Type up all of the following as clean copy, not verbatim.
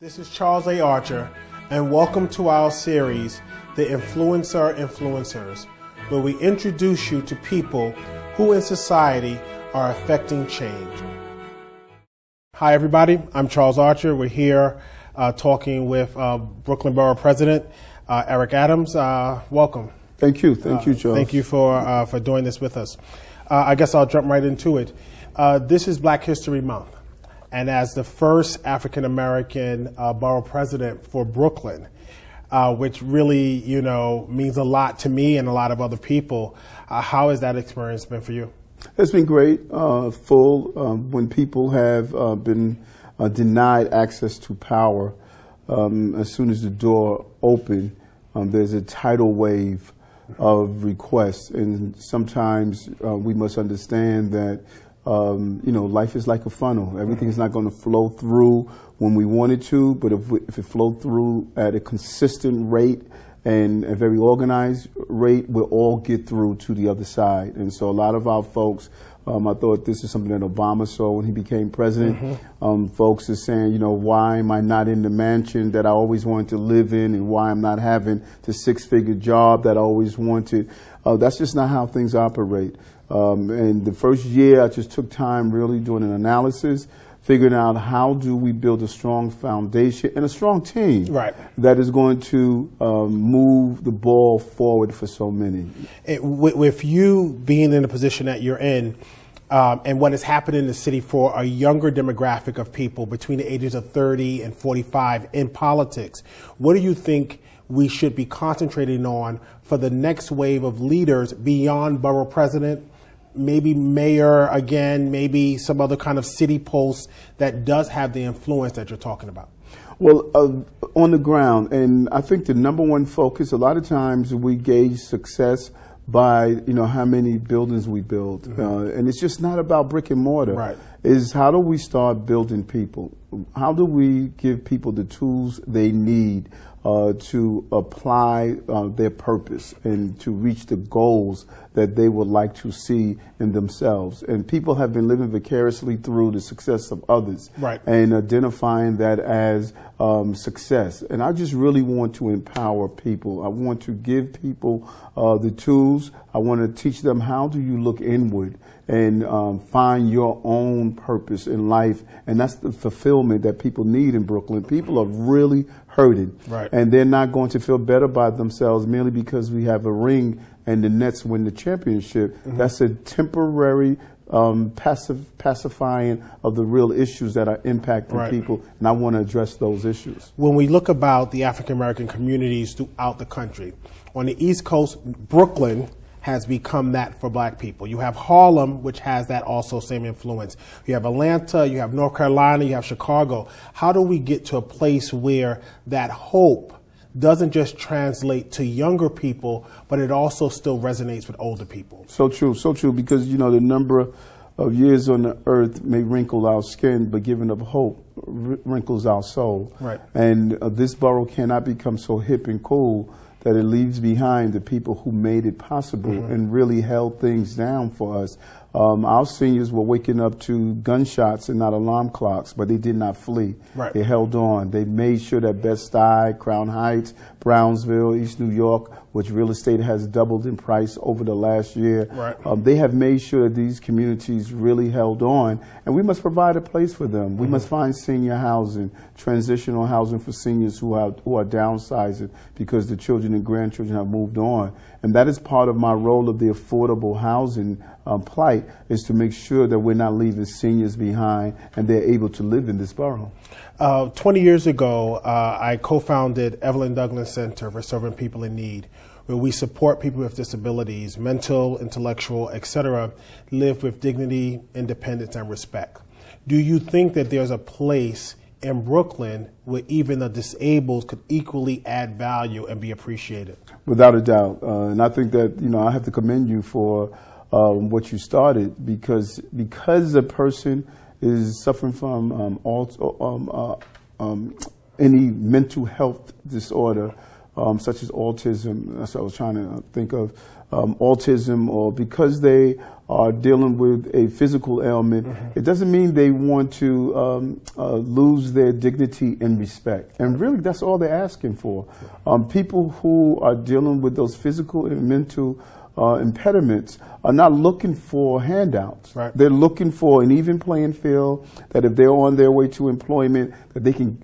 This is Charles A. Archer, and welcome to our series, The Influencers, where we introduce you to people who in society are affecting change. Hi, everybody. I'm Charles Archer. We're here talking with Brooklyn Borough President Eric Adams. Welcome. Thank you. Thank you, Charles. Thank you for doing this with us. I guess I'll jump right into it. This is Black History Month. And as the first African-American borough president for Brooklyn, which really, means a lot to me and a lot of other people, how has that experience been for you? It's been great, when people have been denied access to power. As soon as the door opened, there's a tidal wave of requests. And sometimes we must understand that life is like a funnel. Everything's not going to flow through when we want it to, but if it flowed through at a consistent rate and a very organized rate, we'll all get through to the other side. And so a lot of our folks, I thought this is something that Obama saw when he became president. Folks are saying, why am I not in the mansion that I always wanted to live in, and why I'm not having the six-figure job that I always wanted. That's just not how things operate. And the first year, I just took time really doing an analysis, figuring out how do we build a strong foundation and a strong team that is going to move the ball forward for so many. With you being in the position that you're in, and what has happened in the city for a younger demographic of people between the ages of 30 and 45 in politics, what do you think we should be concentrating on for the next wave of leaders beyond borough president, maybe mayor again, maybe some other kind of city post that does have the influence that you're talking about? Well, on the ground, and I think the number one focus, a lot of times we gauge success by, how many buildings we build. And it's just not about brick and mortar. Is how do we start building people? How do we give people the tools they need to apply their purpose and to reach the goals that they would like to see in themselves? And people have been living vicariously through the success of others and identifying that as success. And I just really want to empower people. I want to give people the tools. I want to teach them how do you look inward and find your own purpose in life. And that's the fulfillment that people need in Brooklyn. People are really hurting. And they're not going to feel better by themselves merely because we have a ring and the Nets win the championship. That's a temporary pacifying of the real issues that are impacting people. And I want to address those issues. When we look about the African-American communities throughout the country, on the East Coast, Brooklyn has become that for black people. You have Harlem, which has that also same influence. You have Atlanta, you have North Carolina, you have Chicago. How do we get to a place where that hope doesn't just translate to younger people, but it also still resonates with older people? So true, because, the number of years on the earth may wrinkle our skin, but giving up hope wrinkles our soul. And this borough cannot become so hip and cool that it leaves behind the people who made it possible and really held things down for us. Our seniors were waking up to gunshots and not alarm clocks, but they did not flee. They held on. They made sure that Bed-Stuy, Crown Heights, Brownsville, East New York, which real estate has doubled in price over the last year, they have made sure that these communities really held on, and we must provide a place for them. We must find senior housing, transitional housing for seniors who are downsizing because the children and grandchildren have moved on. And that is part of my role of the affordable housing plight, is to make sure that we're not leaving seniors behind and they're able to live in this borough. 20 years ago, I co-founded Evelyn Center for Serving People in Need, where we support people with disabilities, mental, intellectual, etc., live with dignity, independence, and respect. Do you think that there's a place in Brooklyn where even the disabled could equally add value and be appreciated? Without a doubt. And I think that, I have to commend you for what you started, because a person is suffering from any mental health disorder, such as autism. That's what I was trying to think of. Autism, or because they are dealing with a physical ailment, it doesn't mean they want to lose their dignity and respect. And really, that's all they're asking for. People who are dealing with those physical and mental impediments are not looking for handouts. Right. They're looking for an even playing field, that if they're on their way to employment, that they can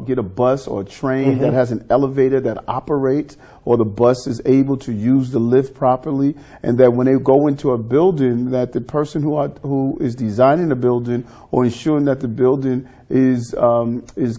get a bus or a train that has an elevator that operates, or the bus is able to use the lift properly, and that when they go into a building, that the person who is designing the building or ensuring that the building is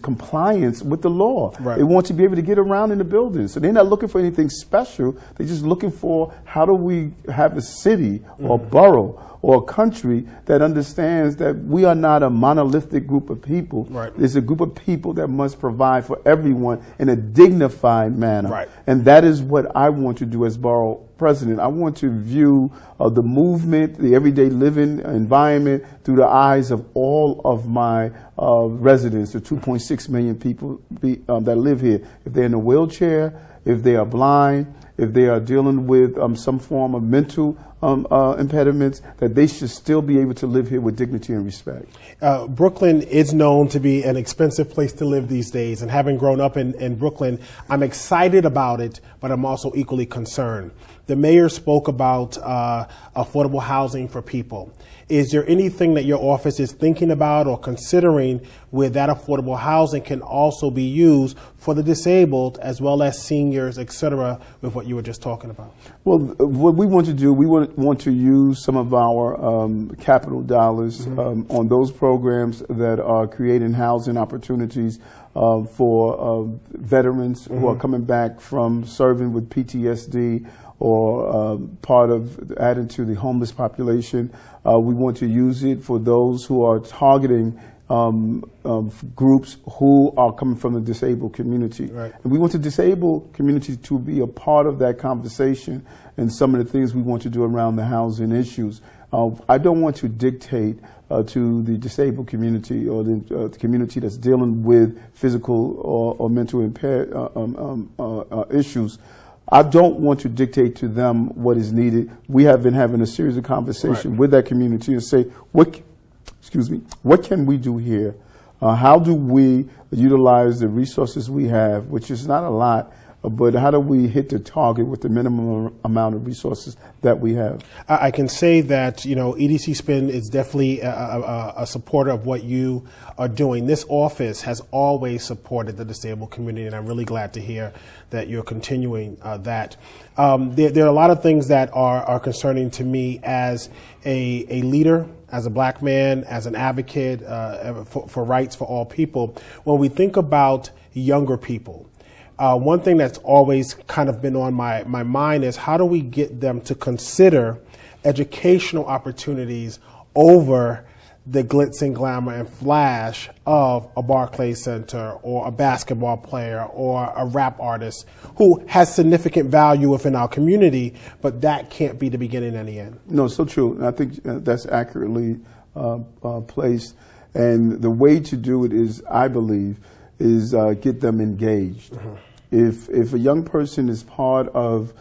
compliance with the law. Right. They want to be able to get around in the building. So they're not looking for anything special. They're just looking for, how do we have a city or borough or a country that understands that we are not a monolithic group of people. Right. It's a group of people that must provide for everyone in a dignified manner. Right. And that is what I want to do as borough president. I want to view the movement, the everyday living environment, through the eyes of all of my residents, the 2.6 million people that live here. If they're in a wheelchair, if they are blind, if they are dealing with some form of mental impediments, that they should still be able to live here with dignity and respect. Brooklyn is known to be an expensive place to live these days, and having grown up in Brooklyn, I'm excited about it, but I'm also equally concerned. The mayor spoke about affordable housing for people. Is there anything that your office is thinking about or considering where that affordable housing can also be used for the disabled as well as seniors, et cetera, with what you were just talking about? Well, what we want to do, we want to use some of our capital dollars on those programs that are creating housing opportunities for veterans who are coming back from serving with PTSD, or part of adding to the homeless population. We want to use it for those who are targeting groups who are coming from the disabled community. Right. And we want the disabled community to be a part of that conversation and some of the things we want to do around the housing issues. I don't want to dictate to the disabled community or the community that's dealing with physical or mental impaired issues. I don't want to dictate to them what is needed. We have been having a series of conversations with that community and say, what can we do here? How do we utilize the resources we have, which is not a lot, but how do we hit the target with the minimum amount of resources that we have? I can say that, you know, EDC Spin is definitely a supporter of what you are doing. This office has always supported the disabled community, and I'm really glad to hear that you're continuing that. There are a lot of things that are concerning to me as a leader, as a black man, as an advocate for rights for all people. When we think about younger people, one thing that's always kind of been on my mind is, how do we get them to consider educational opportunities over the glitz and glamour and flash of a Barclays Center or a basketball player or a rap artist who has significant value within our community, but that can't be the beginning and the end? No, so true. I think that's accurately placed. And the way to do it is, I believe, is get them engaged. If a young person is part of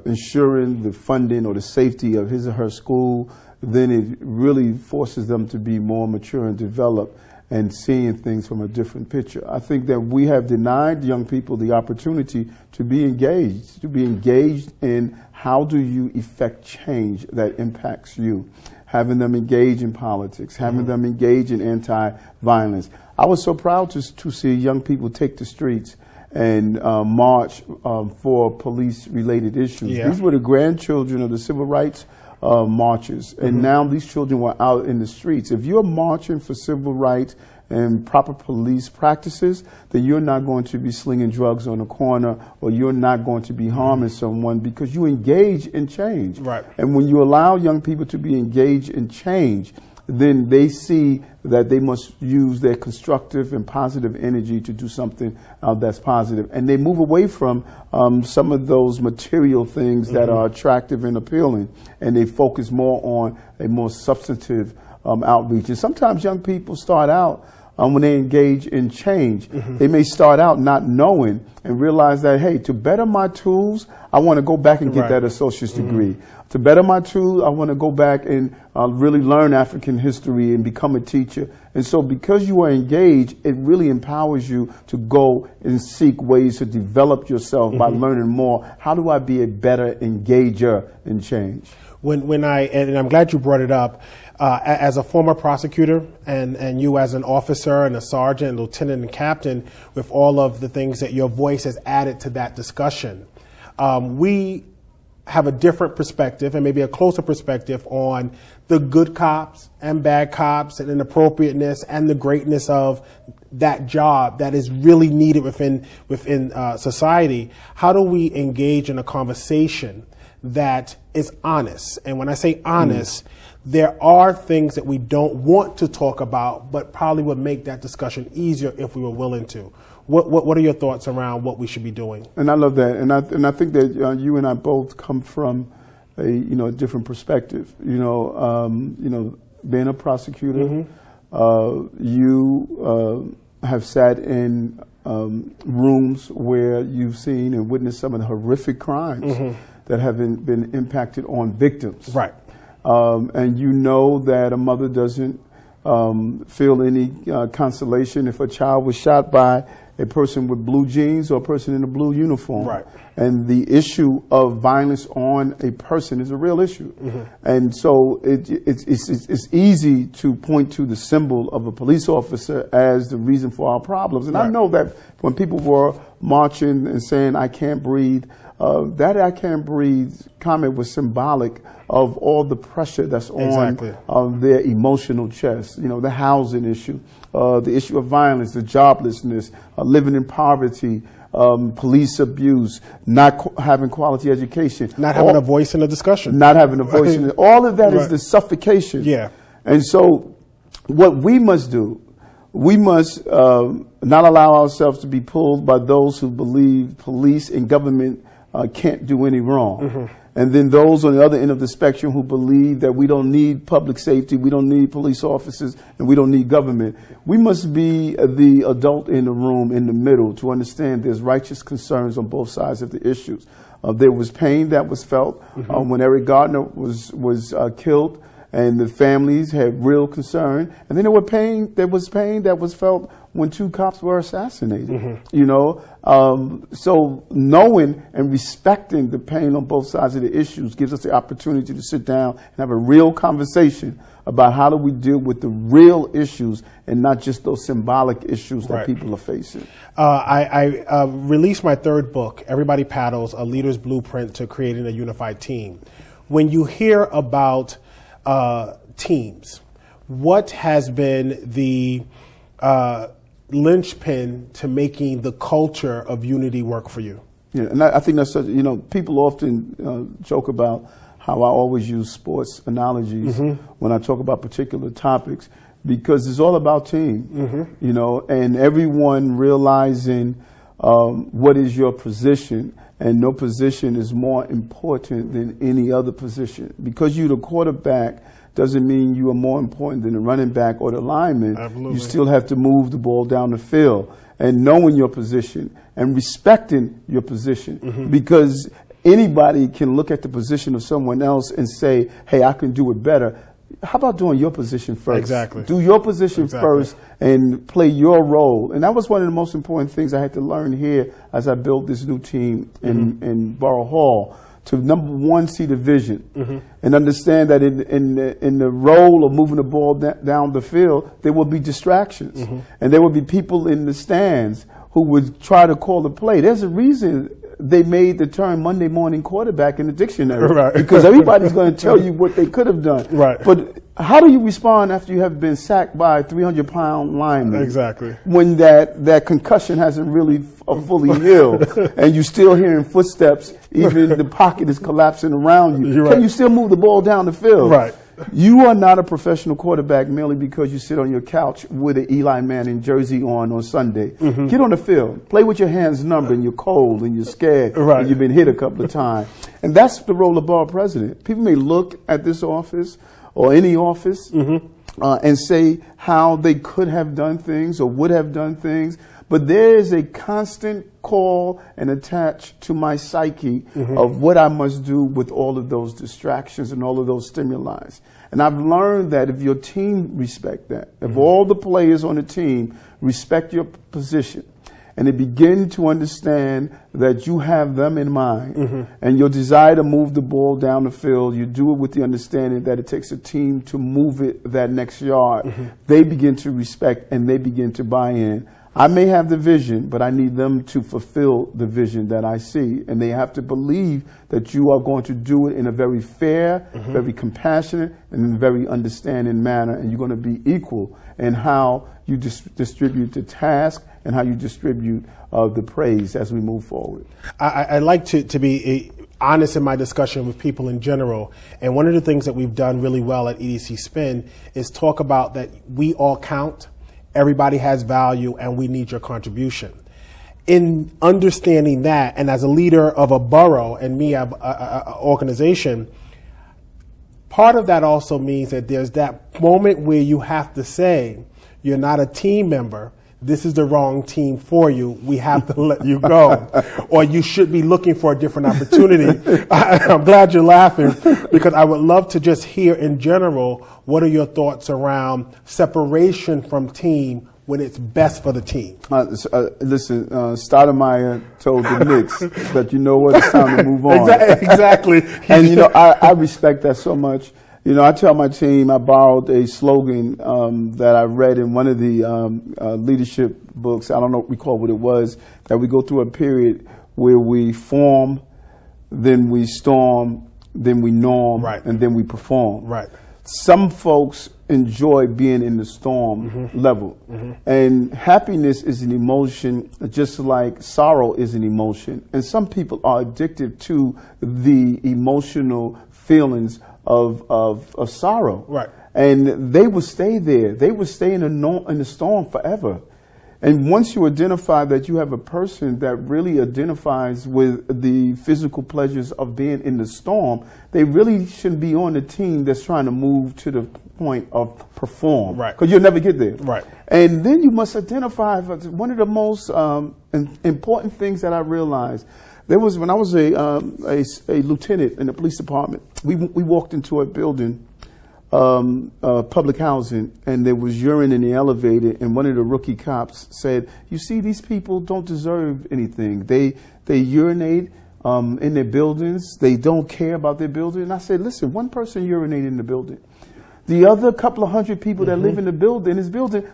ensuring the funding or the safety of his or her school, then it really forces them to be more mature and developed and seeing things from a different picture. I think that we have denied young people the opportunity to be engaged in how do you effect change that impacts you. Having them engage in politics, having them engage in anti-violence. I was so proud to see young people take the streets and march for police-related issues. Yeah. These were the grandchildren of the civil rights marchers, and now these children were out in the streets. If you're marching for civil rights and proper police practices, then you're not going to be slinging drugs on the corner, or you're not going to be harming someone, because you engage in change. Right. And when you allow young people to be engaged in change, then they see that they must use their constructive and positive energy to do something that's positive. And they move away from some of those material things that are attractive and appealing, and they focus more on a more substantive outreach. And sometimes young people start out when they engage in change. They may start out not knowing and realize that, hey, to better my tools, I want to go back and get that associate's degree. To better my tools, I want to go back and really learn African history and become a teacher. And so because you are engaged, it really empowers you to go and seek ways to develop yourself by learning more. How do I be a better engager in change? And I'm glad you brought it up, as a former prosecutor and you as an officer and a sergeant, lieutenant and captain, with all of the things that your voice has added to that discussion, we have a different perspective and maybe a closer perspective on the good cops and bad cops and inappropriateness and the greatness of that job that is really needed within society. How do we engage in a conversation that is honest? And when I say honest, there are things that we don't want to talk about, but probably would make that discussion easier if we were willing to. What are your thoughts around what we should be doing? And I love that, and I think that you and I both come from a different perspective. Being a prosecutor, you have sat in rooms where you've seen and witnessed some of the horrific crimes that have been impacted on victims. Right. And you know that a mother doesn't feel any consolation if a child was shot by a person with blue jeans or a person in a blue uniform. Right. And the issue of violence on a person is a real issue. And so it's easy to point to the symbol of a police officer as the reason for our problems. And I know that when people were marching and saying, "I can't breathe," that "I can't breathe" comment was symbolic of all the pressure that's on their emotional chest. The housing issue, the issue of violence, the joblessness, living in poverty, police abuse, not having quality education. Not having a voice in the discussion. Not having a voice in it. All of that is the suffocation. Yeah. And so what we must do, we must not allow ourselves to be pulled by those who believe police and government can't do any wrong. And then those on the other end of the spectrum who believe that we don't need public safety, we don't need police officers, and we don't need government. We must be the adult in the room in the middle to understand there's righteous concerns on both sides of the issues. There was pain that was felt when Eric Gardner was killed, and the families had real concern. And then there was pain that was felt when 2 cops were assassinated. So knowing and respecting the pain on both sides of the issues gives us the opportunity to sit down and have a real conversation about how do we deal with the real issues and not just those symbolic issues that people are facing. I released my 3rd book, Everybody Paddles, A Leader's Blueprint to Creating a Unified Team. When you hear about teams, what has been the linchpin to making the culture of unity work for you? Yeah, and I think that's such, people often joke about how I always use sports analogies when I talk about particular topics, because it's all about team, and everyone realizing what is your position, and no position is more important than any other position. Because you're the quarterback doesn't mean you are more important than the running back or the lineman. Absolutely. You still have to move the ball down the field, and knowing your position and respecting your position, because anybody can look at the position of someone else and say, "Hey, I can do it better." How about doing your position first? Exactly. Do your position first and play your role. And that was one of the most important things I had to learn here as I built this new team in Borough Hall, to number one, see the vision and understand that in the role of moving the ball down the field, there will be distractions. And there will be people in the stands who would try to call the play. There's a reason they made the term Monday morning quarterback in the dictionary, because everybody's going to tell you what they could have done. But how do you respond after you have been sacked by a 300-pound lineman? Exactly. When that concussion hasn't really fully healed, and you're still hearing footsteps, even the pocket is collapsing around you. Can you still move the ball down the field? Right. You are not a professional quarterback merely because you sit on your couch with an Eli Manning jersey on Sunday. Get on the field. Play with your hands numb and you're cold and you're scared and you've been hit a couple of times. And that's the role of borough president. People may look at this office or any office and say how they could have done things or would have done things. But there is a constant call and attached to my psyche of what I must do with all of those distractions and all of those stimuli. And I've learned that if your team respect that, if all the players on the team respect your position, and they begin to understand that you have them in mind and your desire to move the ball down the field, you do it with the understanding that it takes a team to move it that next yard. They begin to respect and they begin to buy in. I may have the vision, but I need them to fulfill the vision that I see. And they have to believe that you are going to do it in a very fair, very compassionate, and very understanding manner. And you're going to be equal in how you distribute the task and how you distribute the praise as we move forward. I like to be honest in my discussion with people in general. And one of the things that we've done really well at EDC Spin is talk about that we all count. Everybody has value, and we need your contribution. In understanding that, and as a leader of a borough and me, an organization, part of that also means that there's that moment where you have to say, you're not a team member. This is the wrong team for you. We have to let you go. Or you should be looking for a different opportunity. I'm glad you're laughing, because I would love to just hear in general, what are your thoughts around separation from team when it's best for the team? Listen, Stoudemire told the Knicks that, you know what, it's time to move on. Exactly. And, you know, I respect that so much. You know, I tell my team, I borrowed a slogan that I read in one of the leadership books. I don't know, recall what it was, that we go through a period where we form, then we storm, then we norm, and then we perform. Right. Some folks enjoy being in the storm level. And happiness is an emotion just like sorrow is an emotion. And some people are addicted to the emotional feelings of sorrow. Right. And they will stay there. They will stay in the storm forever. And once you identify that you have a person that really identifies with the physical pleasures of being in the storm, they really shouldn't be on the team that's trying to move to the point of perform. Right. Because you'll never get there. Right. And then you must identify, one of the most important things that I realized, there was, when I was a lieutenant in the police department, we walked into a building, public housing, and there was urine in the elevator, and one of the rookie cops said, you see, these people don't deserve anything. They urinate in their buildings. They don't care about their building. And I said, listen, one person urinated in the building. The other couple of hundred people that live in the building,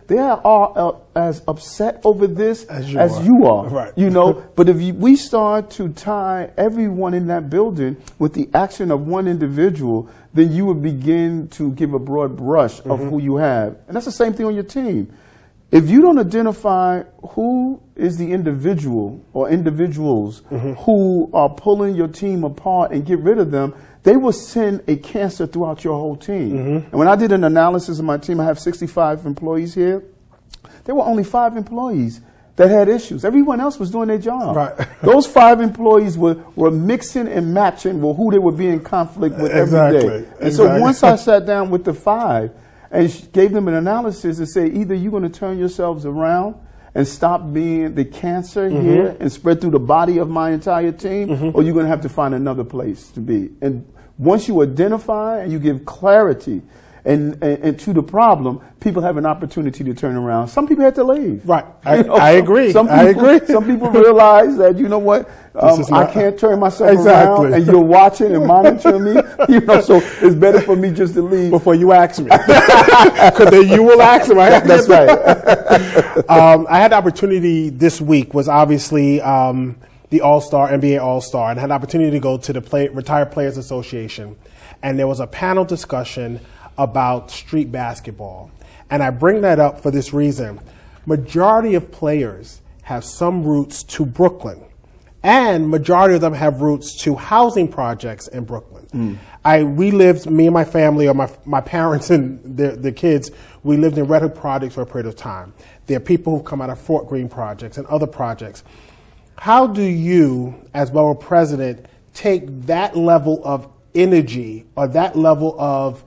they are as upset over this as you are. Right. You know, but if we start to tie everyone in that building with the action of one individual, then you would begin to give a broad brush of who you have. And that's the same thing on your team. If you don't identify who is the individual or individuals who are pulling your team apart and get rid of them, they will send a cancer throughout your whole team. And when I did an analysis of my team, I have 65 employees here. There were only 5 employees that had issues. Everyone else was doing their job. Right. Those 5 employees were mixing and matching with who they would be in conflict with every day. And so once I sat down with the 5 and gave them an analysis and say, either you're going to turn yourselves around and stop being the cancer here and spread through the body of my entire team, or you're going to have to find another place to be. And once you identify and you give clarity and to the problem, people have an opportunity to turn around. Some people had to leave. Right. I agree. I agree. Some people realize that, you know what, I can't turn myself around, and you're watching and monitoring me. You know, so it's better for me just to leave. Before you ask me. Because then you will ask me. That's right. I had the opportunity this week, was obviously the All-Star, NBA All-Star, and I had the opportunity to go to the Retired Players Association. And there was a panel discussion about street basketball. And I bring that up for this reason. Majority of players have some roots to Brooklyn, and majority of them have roots to housing projects in Brooklyn. We lived, me and my family, or my parents and the kids, we lived in Red Hook projects for a period of time. There are people who come out of Fort Greene projects and other projects. How do you, as borough president, take that level of energy or that level of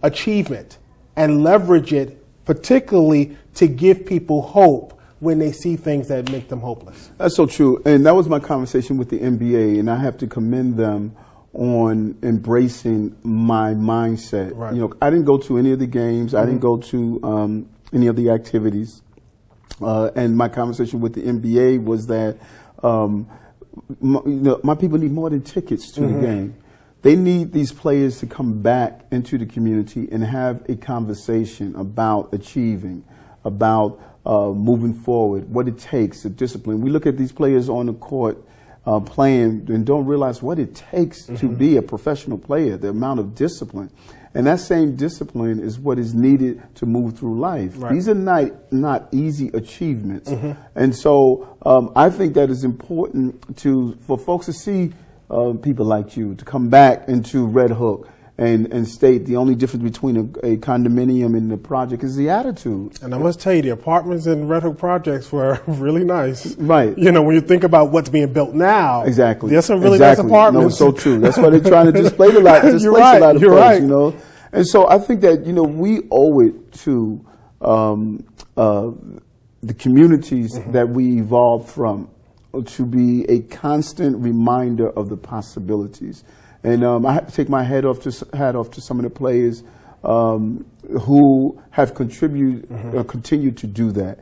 achievement and leverage it, particularly to give people hope when they see things that make them hopeless. That's so true. And that was my conversation with the NBA, and I have to commend them on embracing my mindset. Right. You know, I didn't go to any of the games. I didn't go to any of the activities. And my conversation with the NBA was that my people need more than tickets to the game. They need these players to come back into the community and have a conversation about achieving, about moving forward, what it takes, the discipline. We look at these players on the court playing and don't realize what it takes to be a professional player, the amount of discipline. And that same discipline is what is needed to move through life. Right. These are not easy achievements. And so I think that is important for folks to see people like you, to come back into Red Hook and state the only difference between a condominium and a project is the attitude. And I must tell you, the apartments in Red Hook projects were really nice. Right. You know, when you think about what's being built now. Exactly. There's some really nice apartments. No, so true. That's why they're trying to displace a lot of folks, you know. And so I think that, you know, we owe it to the communities that we evolved from to be a constant reminder of the possibilities. And I have to take my hat off to some of the players who have contributed, continued to do that.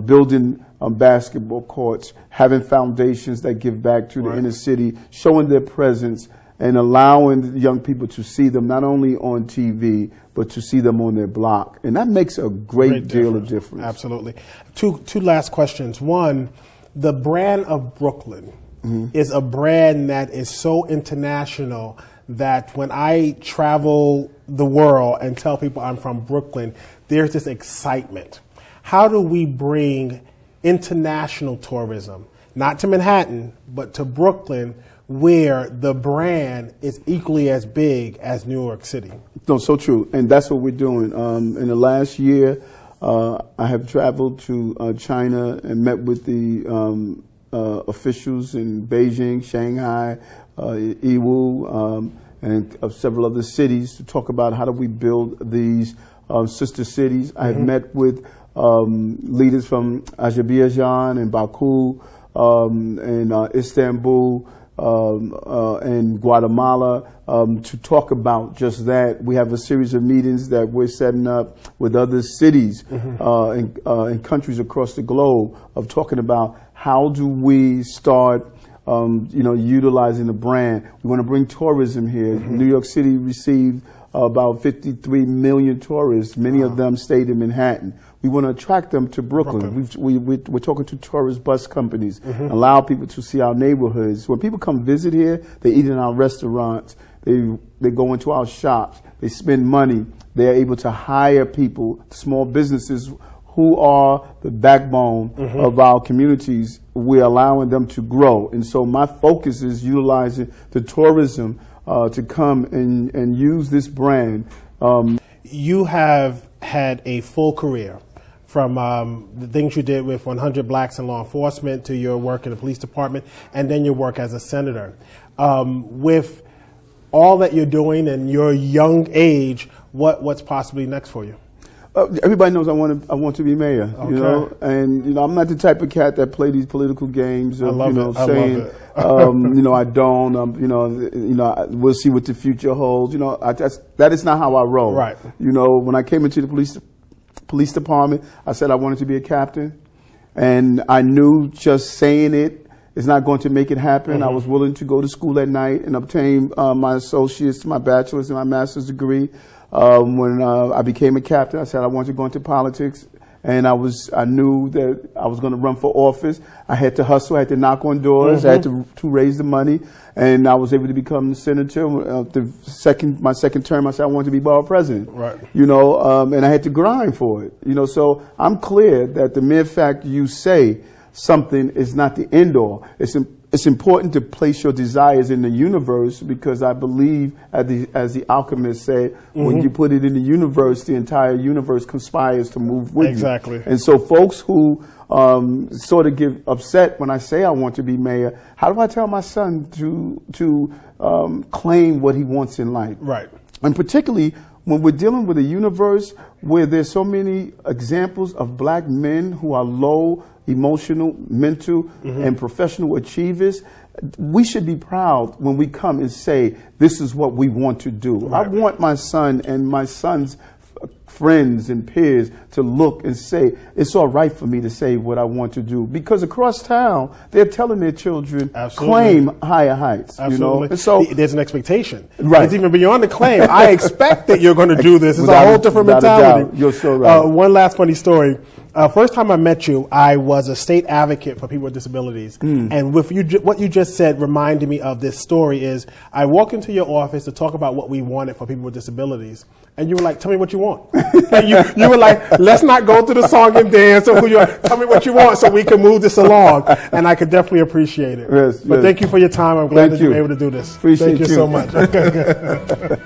Building basketball courts, having foundations that give back to the inner city, showing their presence, and allowing young people to see them not only on TV, but to see them on their block. And that makes a great deal of difference. Absolutely. Two last questions. One, the brand of Brooklyn is a brand that is so international that when I travel the world and tell people I'm from Brooklyn, there's this excitement. How do we bring international tourism, not to Manhattan, but to Brooklyn, where the brand is equally as big as New York City? No, so true. And that's what we're doing. In the last year, I have traveled to China and met with the officials in Beijing, Shanghai, Yiwu, and several other cities to talk about how do we build these sister cities. I have met with leaders from Azerbaijan and Baku and Istanbul and Guatemala to talk about just that. We have a series of meetings that we're setting up with other cities and countries across the globe of talking about how do we start utilizing the brand. We want to bring tourism here. New York City received about 53 million tourists. Many of them stayed in Manhattan. We want to attract them to Brooklyn. We're talking to tourist bus companies, allow people to see our neighborhoods. When people come visit here, they eat in our restaurants, they go into our shops, they spend money, they're able to hire people, small businesses who are the backbone of our communities. We're allowing them to grow. And so my focus is utilizing the tourism to come and use this brand. You have had a full career, from the things you did with 100 Blacks in Law Enforcement to your work in the police department, and then your work as a senator. With all that you're doing and your young age, what's possibly next for you? Everybody knows I want to be mayor, you know, and I'm not the type of cat that play these political games of saying I don't, we'll see what the future holds. That is not how I roll. Right. When I came into the police department, I said I wanted to be a captain, and I knew just saying it is not going to make it happen. I was willing to go to school at night and obtain my associate's, my bachelor's, and my master's degree. When I became a captain, I said I wanted to go into politics, and I knew that I was going to run for office. I had to hustle, I had to knock on doors, I had to raise the money, and I was able to become the senator. My second term, I said I wanted to be borough president. Right. And I had to grind for it. So I'm clear that the mere fact you say something is not the end all. It's important to place your desires in the universe, because I believe, as the alchemist said, when you put it in the universe, the entire universe conspires to move with you. Exactly. And so folks who sort of get upset when I say I want to be mayor, how do I tell my son to claim what he wants in life? Right. And particularly when we're dealing with a universe where there's so many examples of black men who are low emotional, mental, and professional achievers, we should be proud when we come and say, this is what we want to do. Right. I want my son and my son's friends and peers to look and say, it's all right for me to say what I want to do. Because across town, they're telling their children, claim higher heights. Absolutely. You know? And so there's an expectation. Right. It's even beyond the claim. I expect that you're going to do this. It's Without a whole different mentality. You're so right. One last funny story. First time I met you, I was a state advocate for people with disabilities. And with what you just said reminded me of this story is I walked into your office to talk about what we wanted for people with disabilities. And you were like, tell me what you want. And you were like, let's not go through the song and dance. Or tell me what you want so we can move this along. And I could definitely appreciate it. Yes, but thank you for your time. I'm glad that you were able to do this. Appreciate thank you so much. Okay, good.